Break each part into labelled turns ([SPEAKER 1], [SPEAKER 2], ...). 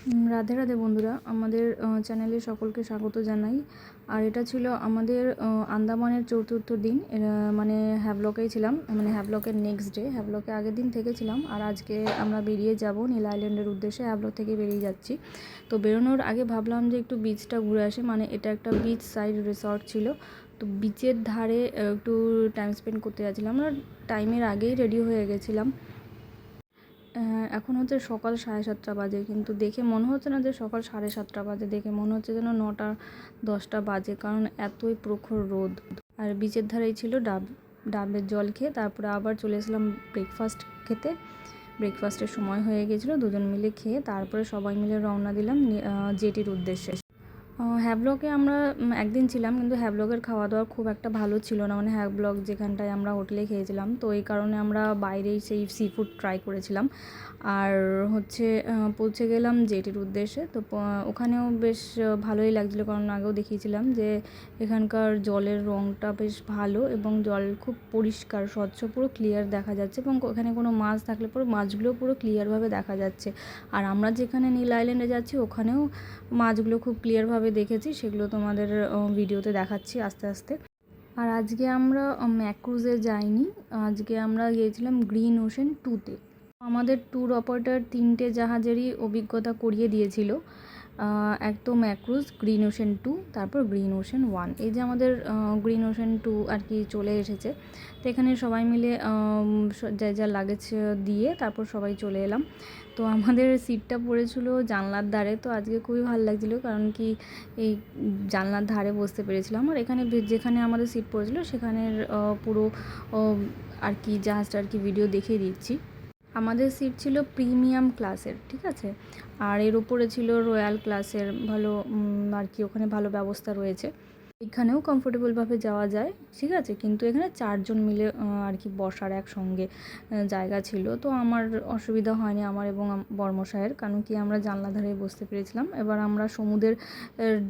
[SPEAKER 1] রাধে রাধে বন্ধুরা, আমাদের চ্যানেলে সকলকে স্বাগত জানাই। আর এটা ছিল আমাদের আন্দামানের চতুর্থ দিন। মানে হ্যাভলকেই ছিলাম, মানে হ্যাভলকের নেক্সট ডে। হ্যাভলকে আগের দিন থেকেছিলাম, আর আজকে আমরা বেরিয়ে যাব নীল আইল্যান্ডের উদ্দেশ্যে। হ্যাভলক থেকে বেরিয়ে যাচ্ছি। তো বেরোনোর আগে ভাবলাম যে একটু বিচটা ঘুরে আসি, মানে এটা একটা বিচ সাইড রিসর্ট ছিল। তো বিচের ধারে একটু টাইম স্পেন্ড করতে যাচ্ছিলাম। আমরা টাইমের আগেই রেডি হয়ে গেছিলাম। এখন হচ্ছে সকাল 7:30 বাজে, কিন্তু দেখে মনে হচ্ছে না যে সকাল 7:30 বাজে, দেখে মনে হচ্ছে যেন 9টা-10টা বাজে, কারণ এতই প্রখর রোদ। আর বিচের ধারেই ছিল ডাবের জল খেয়ে তারপরে আবার চলে এসেছিলাম ব্রেকফাস্ট খেতে। ব্রেকফাস্টের সময় হয়ে গেছিলো, দুজন মিলে খেয়ে তারপরে সবাই মিলে রওনা দিলাম জেটির উদ্দেশ্যে। হ্যাভলকে আমরা একদিন ছিলাম, কিন্তু হ্যাভলকের খাওয়া দাওয়া খুব একটা ভালো ছিল না। মানে হ্যাভলক যেখানটায় আমরা হোটেলে খেয়েছিলাম, তো এই কারণে আমরা বাইরেই সেই সি ফুড ট্রাই করেছিলাম। আর হচ্ছে পৌঁছে গেলাম জেটির উদ্দেশ্যে। তো ওখানেও বেশ ভালোই লাগছিলো, কারণ আগেও দেখিয়েছিলাম যে এখানকার জলের রঙটা বেশ ভালো এবং জল খুব পরিষ্কার স্বচ্ছ, পুরো ক্লিয়ার দেখা যাচ্ছে। এবং ওখানে কোনো মাছ থাকলে পুরো মাছগুলো পুরো ক্লিয়ারভাবে দেখা যাচ্ছে। আর আমরা যেখানে নীল আইল্যান্ডে যাচ্ছি ওখানেও মাছগুলো খুব ক্লিয়ারভাবে দেখেছি, সেগুলো তোমাদের ভিডিওতে দেখাচ্ছি আস্তে আস্তে। আর আজকে আমরা ম্যাক্রুজে যাইনি, আজকে আমরা গিয়েছিলাম গ্রিন ওশেন 2-তে। আমাদের ট্যুর অপারেটর 3টে জাহাজেরই অভিজ্ঞতা করিয়ে দিয়েছিল। এক তো ম্যাক্রুজ, গ্রিন ওশেন 2, তারপর গ্রিন ওশেন 1। এই যে আমাদের গ্রিন ওশেন 2 আর কি চলে এসেছে। তো এখানে সবাই মিলে যা লাগেজ দিয়ে তারপর সবাই চলে এলাম। তো আমাদের সিটটা পড়েছিল জানলার ধারে। তো আজকে খুবই ভালো লাগছিলো, কারণ কি এই জানলার ধারে বসতে পেরেছিলাম। আর এখানে যেখানে আমাদের সিট পড়েছিল সেখানের পুরো আর কি জাহাজটা আর কি ভিডিও দেখিয়ে দিচ্ছি। আমাদের সিট ছিল প্রিমিয়াম ক্লাসের, ঠিক আছে। আর এর উপরে ছিল রয়্যাল ক্লাসের, ভালো আর কি ওখানে ভালো ব্যবস্থা রয়েছে। এখানেও কমফোর্টেবলভাবে যাওয়া যায়, ঠিক আছে, কিন্তু এখানে 4জন মিলে আর কি বসার একসঙ্গে জায়গা ছিল। তো আমার অসুবিধা হয়নি, আমার এবং বর্মশায়ের, কারণ কি আমরা জানলা ধারে বসতে পেরেছিলাম। এবার আমরা সমুদ্রের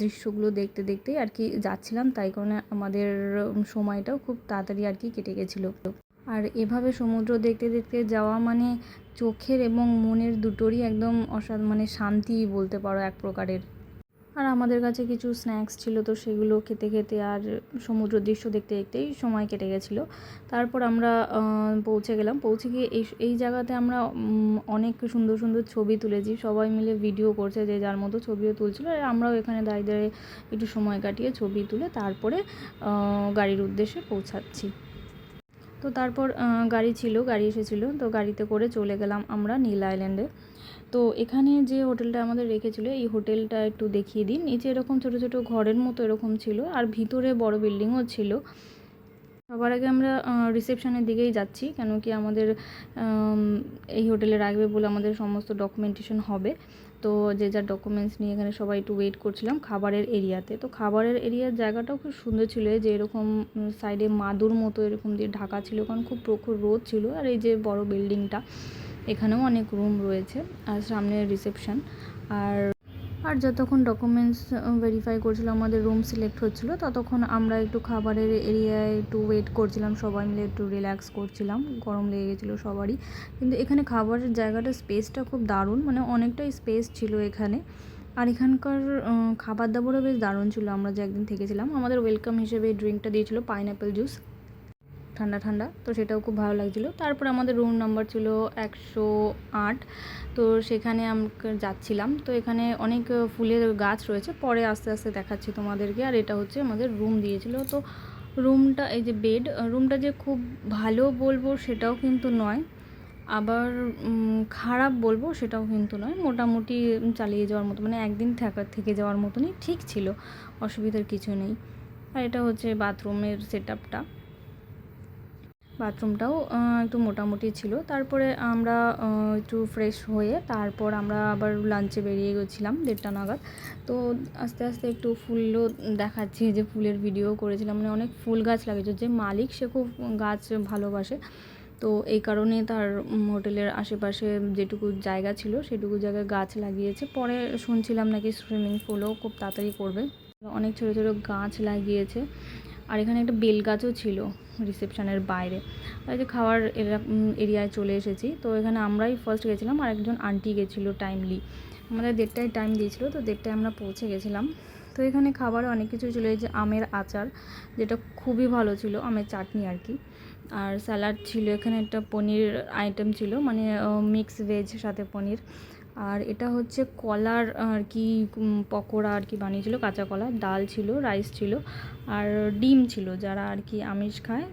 [SPEAKER 1] দৃশ্যগুলো দেখতে দেখতেই আর কি যাচ্ছিলাম, তাই কারণে আমাদের সময়টাও খুব তাড়াতাড়ি আর কি কেটে গেছিলো। আর এভাবে সমুদ্র দেখতে দেখতে যাওয়া মানে চোখের এবং মনের দুটোরই একদম মানে শান্তি বলতে পারো এক প্রকারের। আর আমাদের কাছে কিছু স্ন্যাক্স ছিল, তো সেগুলো খেতে খেতে আর সমুদ্র দৃশ্য দেখতে দেখতেই সময় কেটে গেছিলো। তারপর আমরা পৌঁছে গেলাম। পৌঁছে গিয়ে এই জায়গাতে আমরা অনেক সুন্দর সুন্দর ছবি তুলেছি। সবাই মিলে ভিডিও করছে, যে যার মতো ছবিও তুলছিল। আর আমরাও এখানে দাঁড়িয়ে দাঁড়িয়ে একটু সময় কাটিয়ে ছবি তুলে তারপরে গাড়ির উদ্দেশ্যে পৌঁছাচ্ছি। তো তারপর গাড়ি এসেছিলো, তো গাড়িতে করে চলে গেলাম আমরা নীল আইল্যান্ডে। তো এখানে যে হোটেলটা আমাদের রেখেছিলো, এই হোটেলটা একটু দেখিয়ে দিন। নিচে এরকম ছোটো ছোটো ঘরের মতো এরকম ছিল, আর ভিতরে বড় বিল্ডিংও ছিল। সবার আগে আমরা রিসেপশনের দিকেই যাচ্ছি, কেন কি আমাদের এই হোটেলে রাখবে বলে আমাদের সমস্ত ডকুমেন্টেশন হবে। তো যে যার ডকুমেন্টস নিয়ে এখানে সবাই একটু ওয়েট করছিলাম খাবারের এরিয়াতে। তো খাবারের এরিয়ার জায়গাটাও খুব সুন্দর ছিল, যে এরকম সাইডে মাদুর মতো এরকম দিয়ে ঢাকা ছিল, কারণ খুব প্রখর রোদ ছিল। আর এই যে বড় বিল্ডিংটা, এখানেও অনেক রুম রয়েছে, আর সামনে রিসেপশন। আর যতক্ষণ ডকুমেন্টস ভেরিফাই করছিল, আমাদের রুম সিলেক্ট হচ্ছিলো, ততক্ষণ আমরা একটু খাবারের এরিয়ায় একটু ওয়েট করছিলাম, সবাই মিলে একটু রিল্যাক্স করছিলাম। গরম লেগে গেছিলো সবারই, কিন্তু এখানে খাবারের জায়গাটা স্পেসটা খুব দারুণ, মানে অনেকটাই স্পেস ছিল এখানে। আর এখানকার খাবার দাবারও বেশ দারুণ ছিল। আমরা যে একদিন থেকেছিলাম, আমাদের ওয়েলকাম হিসেবে ড্রিঙ্কটা দিয়েছিলো পাইনঅ্যাপেল জুস, ঠান্ডা ঠান্ডা, তো সেটাও খুব ভালো লাগছিলো। তারপর আমাদের রুম নাম্বার ছিল 108। তো সেখানে আমরা যাচ্ছিলাম। তো এখানে অনেক ফুলের গাছ রয়েছে, পরে আস্তে আস্তে দেখাচ্ছি তোমাদেরকে। আর এটা হচ্ছে আমাদের রুম দিয়েছিল। তো রুমটা, এই যে বেড, রুমটা যে খুব ভালো বলবো সেটাও কিন্তু নয়, আবার খারাপ বলবো সেটাও কিন্তু নয়, মোটামুটি চালিয়ে যাওয়ার মতো, মানে একদিন থেকে যাওয়ার মতনই ঠিক ছিল, অসুবিধার কিছু নেই। আর এটা হচ্ছে বাথরুমের সেটআপটা, বাথরুমটাও একটু মোটামুটি ছিল। তারপরে আমরা একটু ফ্রেশ হয়ে তারপর আমরা আবার লাঞ্চে বেরিয়ে গেছিলাম 1:30 নাগাদ। তো আস্তে আস্তে একটু ফুলও দেখাচ্ছি, যে ফুলের ভিডিও করেছিলাম। মানে অনেক ফুল গাছ লাগিয়েছে, যে মালিক সে খুব গাছ ভালোবাসে। তো এই কারণে তার হোটেলের আশেপাশে যেটুকু জায়গা ছিল সেটুকু জায়গায় গাছ লাগিয়েছে। পরে শুনছিলাম নাকি সুইমিং পুলও খুব তাড়াতাড়ি করবে, অনেক ছোটো ছোটো গাছ লাগিয়েছে। আর এখানে একটা বেল গাছও ছিল রিসেপশনের বাইরে। আর যে খাওয়ার এরিয়ায় চলে এসেছি। তো এখানে আমরাই ফার্স্ট গেছিলাম, আর একজন আন্টি গেছিলো টাইমলি, আমাদের 1:30টায় টাইম দিয়েছিল, তো 1:30টায় আমরা পৌঁছে গেছিলাম। তো এখানে খাবারে অনেক কিছু ছিল, এই যে আমের আচার, যেটা খুবই ভালো ছিল, আমের চাটনি আর কি, আর স্যালাড ছিল, এখানে একটা পনির আইটেম ছিল, মানে মিক্স ভেজ সাথে পনির, আর এটা হচ্ছে কলার আর কি পকোড়া আর কি বানিয়েছিল, কাঁচা কলা, ডাল ছিল, রাইস ছিল, আর ডিম ছিল, যারা আর কি আমিষ খায়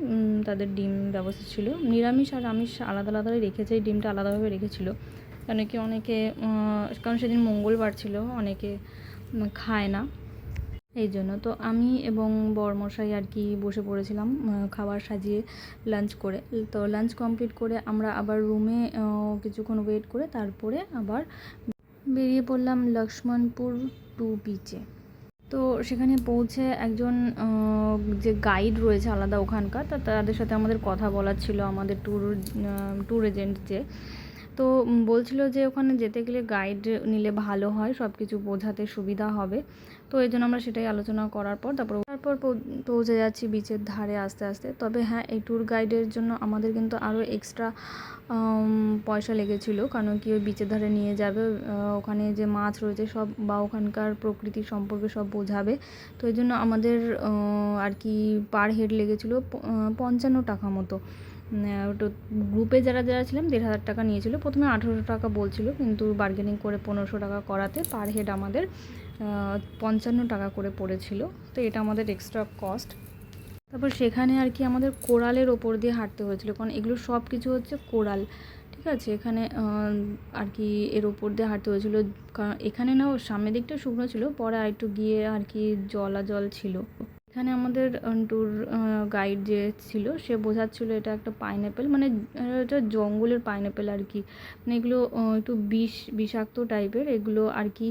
[SPEAKER 1] তাদের ডিম ব্যবস্থা ছিল। নিরামিষ আর আমিষ আলাদা আলাদা রেখেছে, এই ডিমটা আলাদাভাবে রেখেছিল, অনেকে কারণ সেদিন মঙ্গলবার ছিল, অনেকে খায় না, এই জন্য। তো আমি এবং বরমশাই আর কি বসে পড়েছিলাম খাবার সাজিয়ে লাঞ্চ করে। তো লাঞ্চ কমপ্লিট করে আমরা আবার রুমে কিছুক্ষণ ওয়েট করে তারপরে আবার বেরিয়ে পড়লাম লক্ষ্মণপুর 2 বিচে। তো সেখানে পৌঁছে একজন যে গাইড রয়েছে আলাদা ওখানকার, তাদের সাথে আমাদের কথা বলার ছিল, আমাদের ট্যুর এজেন্ট যে, তো বলছিল যে ওখানে যেতে গেলে গাইড নিলে ভালো হয়, সব কিছু বোঝাতে সুবিধা হবে। তো এই জন্য আমরা সেটাই আলোচনা করার পর তারপর পৌঁছে যাচ্ছি বিচের ধারে আস্তে আস্তে। তবে হ্যাঁ, এই ট্যুর গাইডের জন্য আমাদের কিন্তু আরও এক্সট্রা পয়সা লেগেছিলো, কারণ কি ওই বিচের ধারে নিয়ে যাবে, ওখানে যে মাছ রয়েছে সব বা ওখানকার প্রকৃতি সম্পর্কে সব বোঝাবে। তো এই জন্য আমাদের আর কি পার হেড লেগেছিলো 55 টাকা মতো। তো গ্রুপে যারা ছিলাম 1,500 টাকা নিয়েছিল, প্রথমে 1800 টাকা বলছিল, কিন্তু বার্গেনিং করে 1500 টাকা করাতে পার হেড আমাদের 55 টাকা করে পড়েছিল। তো এটা আমাদের এক্সট্রা কস্ট। তারপর সেখানে আর কি আমাদের কোরালের ওপর দিয়ে হাঁটতে হয়েছিল, কারণ এগুলো সব কিছু হচ্ছে কোরাল, ঠিক আছে, এখানে আর কি এর ওপর দিয়ে হাঁটতে হয়েছিল, কারণ এখানে না সামনের দিকটা শুকনো ছিল, পরে আর একটু গিয়ে আর কি জল ছিল। এখানে আমাদের ট্যুর গাইড যে ছিল সে বোঝাচ্ছিল এটা একটা পাইনঅ্যাপেল, মানে এটা জঙ্গলের পাইনঅ্যাপেল আর কি, মানে এগুলো একটু বিষাক্ত টাইপের, এগুলো আর কি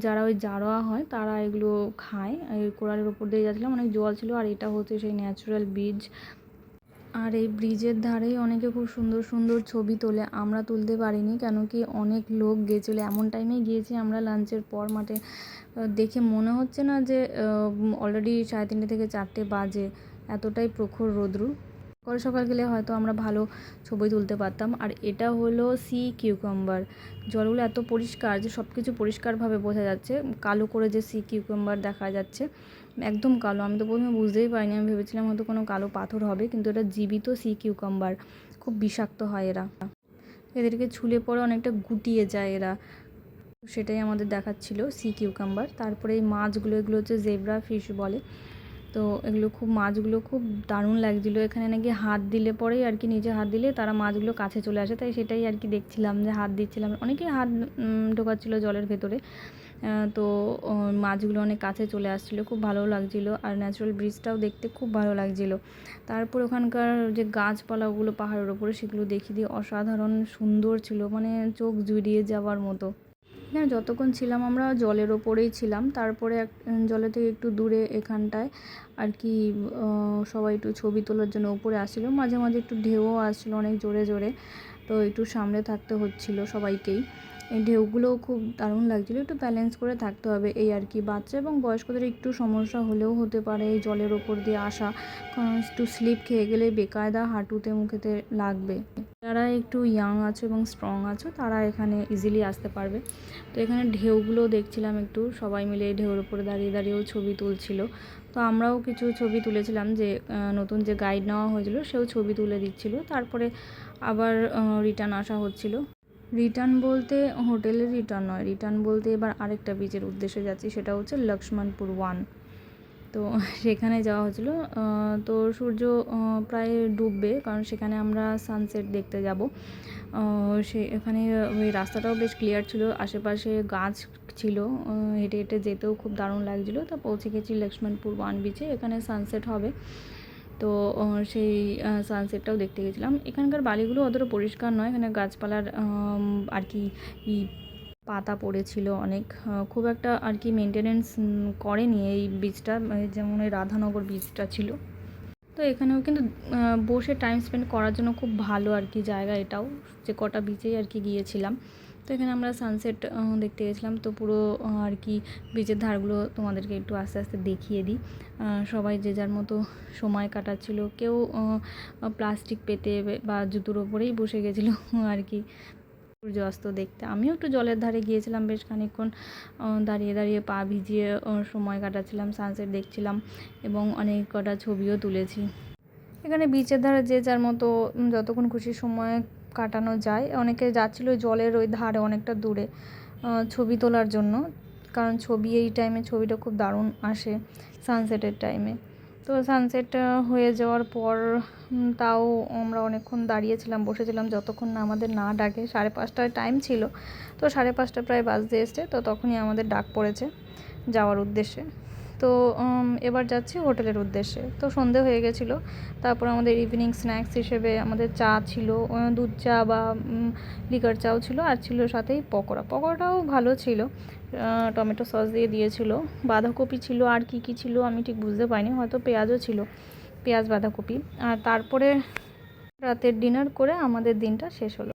[SPEAKER 1] যারা ওই জারোয়া হয় তারা এগুলো খায়। এই কোরালের ওপর দিয়ে যাচ্ছিলাম, অনেক জল ছিল, আর এটা হচ্ছে সেই ন্যাচারাল ব্রিজ, আর এই ব্রিজের ধারেই অনেকে খুব সুন্দর সুন্দর ছবি তোলে, আমরা তুলতে পারিনি, কেন কি অনেক লোক গিয়েছিলো, এমন টাইমেই গিয়েছি আমরা লাঞ্চের পর, মাঠে দেখে মনে হচ্ছে না যে অলরেডি 3:30 থেকে 4টে বাজে, এতটাই প্রখর রোদ্রু। সকাল গেলে হয়তো আমরা ভালো ছবি তুলতে পারতাম। আর এটা হলো সি কিউকাম্বার, জলগুলো এত পরিষ্কার যে সব কিছু পরিষ্কারভাবে বোঝা যাচ্ছে, কালো করে যে সি কিউকাম্বার দেখা যাচ্ছে, একদম কালো, আমি তো প্রথমে বুঝতেই পারিনি, আমি ভেবেছিলাম হয়তো কোনো কালো পাথর হবে, কিন্তু এটা জীবিত সি কিউকাম্বার, খুব বিষাক্ত হয় এরা, এদেরকে ছুলে পরে অনেকটা গুটিয়ে যায় এরা, সেটাই আমাদের দেখাচ্ছিল সি কিউকাম্বার। তারপরে এই মাছগুলো, এগুলো হচ্ছে জেব্রা ফিশ বলে, তো এগুলো মাছগুলো খুব দারুণ লাগছিলো, এখানে নাকি হাত দিলে পরেই আর কি, নিজে হাত দিলে তারা মাছগুলো কাছে চলে আসে, তাই সেটাই আর কি দেখছিলাম, যে হাত দিচ্ছিলাম, অনেকেই হাত ঢোকাচ্ছিলো জলের ভেতরে, তো মাছগুলো অনেক কাছে চলে আসছিলো, খুব ভালো লাগছিলো, আর ন্যাচারাল ব্রিজটাও দেখতে খুব ভালো লাগছিলো। তারপর ওখানকার যে গাছপালাগুলো পাহাড়ের ওপরে, সেগুলো দেখিয়ে দিয়ে অসাধারণ সুন্দর ছিল, মানে চোখ জুড়িয়ে যাওয়ার মতো। এখানে যতক্ষণ ছিলাম আমরা জলের ওপরেই ছিলাম, তারপরে জলের থেকে একটু দূরে এখানটায় আর কি সবাই একটু ছবি তোলার জন্য উপরে আসছিলো, মাঝে মাঝে একটু ঢেউও আসছিলো অনেক জোরে জোরে, তো একটু সামনে থাকতে হচ্ছিলো সবাইকেই। এই ঢেউগুলোও খুব দারুণ লাগছিলো, একটু ব্যালেন্স করে থাকতে হবে এই আর কি, বাচ্চা এবং বয়স্কদের একটু সমস্যা হলেও হতে পারে এই জলের ওপর দিয়ে আসা, কারণ একটু স্লিপ খেয়ে গেলে বেকায়দা হাঁটুতে মুখেতে লাগবে। যারা একটু ইয়াং আছো এবং স্ট্রং আছো তারা এখানে ইজিলি আসতে পারবে। তো এখানে ঢেউগুলো দেখছিলাম, একটু সবাই মিলে এই ঢেউর উপরে দাঁড়িয়ে দাঁড়িয়েও ছবি তুলছিল, তো আমরাও কিছু ছবি তুলেছিলাম, যে নতুন যে গাইড নেওয়া হয়েছিল সেও ছবি তুলে দিচ্ছিল। তারপরে আবার রিটার্ন আসা হচ্ছিল, রিটার্ন বলতে হোটেলের রিটার্ন নয়, রিটার্ন বলতে এবার আরেকটা বিচের উদ্দেশ্যে যাচ্ছি, সেটা হচ্ছে লক্ষ্মণপুর 1। তো সেখানে যাওয়া হচ্ছিলো, তো সূর্য প্রায় ডুববে, কারণ সেখানে আমরা সানসেট দেখতে যাব। এখানে ওই রাস্তাটাও বেশ ক্লিয়ার ছিল, আশেপাশে গাছ ছিল, হেঁটে হেঁটে যেতেও খুব দারুণ লাগছিলো। তো পৌঁছে গেছি লক্ষ্মণপুর 1 বিচে, এখানে সানসেট হবে, তো সেই সানসেটটাও দেখতে গেছিলাম। এখানকার বালিগুলো অতটা পরিষ্কার নয়, এখানে গাছপালার আর কি পাতা পড়েছিল অনেক, খুব একটা আর কি মেনটেনেন্স করেনি এই বীজটা, যেমন এই রাধানগর বীজটা ছিল। তো এখানেও কিন্তু বসে টাইম স্পেন্ড করার জন্য খুব ভালো আর কি জায়গা এটাও, যে কটা বিচেই আর কি গিয়েছিলাম। তো এখানে আমরা সানসেট দেখতে গেছিলাম, তো পুরো আর কি বিচের ধারগুলো তোমাদেরকে একটু আস্তে আস্তে দেখিয়ে দিই। সবাই যে যার মতো সময় কাটাচ্ছিল, কেউ প্লাস্টিক পেতে বা জুতোর ওপরেই বসে গেছিলো আর কি। সূর্যাস্ত দেখতে। আমিও একটু জলের ধারে গিয়েছিলাম, বেশ খানিকক্ষণ দাঁড়িয়ে দাঁড়িয়ে পা ভিজিয়ে সময় কাটাচ্ছিলাম, সানসেট দেখছিলাম এবং অনেক কটা ছবিও তুলেছি। এখানে বিচের ধারে যে যার মতো যতক্ষণ খুশি সময় কাটানো যায়। অনেকে যাচ্ছিলো জলের ওই ধারে অনেকটা দূরে ছবি তোলার জন্য, কারণ ছবি এই টাইমে ছবিটা খুব দারুণ আসে সানসেটের টাইমে। তো সানসেট হয়ে যাওয়ার পর তাও আমরা অনেকক্ষণ দাঁড়িয়েছিলাম, বসেছিলাম যতক্ষণ না আমাদের না ডাকে। 5:30টায় টাইম ছিল, তো 5:30 প্রায় বাজতে এসছে, তো তখনই আমাদের ডাক পড়েছে যাওয়ার উদ্দেশ্যে। তো এবার যাচ্ছি হোটেলের উদ্দেশ্যে। তো সন্ধে হয়ে গেছিলো। তারপর আমাদের ইভিনিং স্ন্যাক্স হিসেবে আমাদের চা ছিল, দুধ চা বা লিকার চাও ছিল, আর ছিল সাথেই পকোড়াটাও ভালো ছিল, টমেটো সস দিয়ে দিয়েছিল, বাঁধাকপি ছিল, আর কি কি ছিল আমি ঠিক বুঝতে পারিনি, হয়তো পেঁয়াজও ছিল, পেঁয়াজ বাঁধাকপি। আর তারপরে রাতের ডিনার করে আমাদের দিনটা শেষ হলো।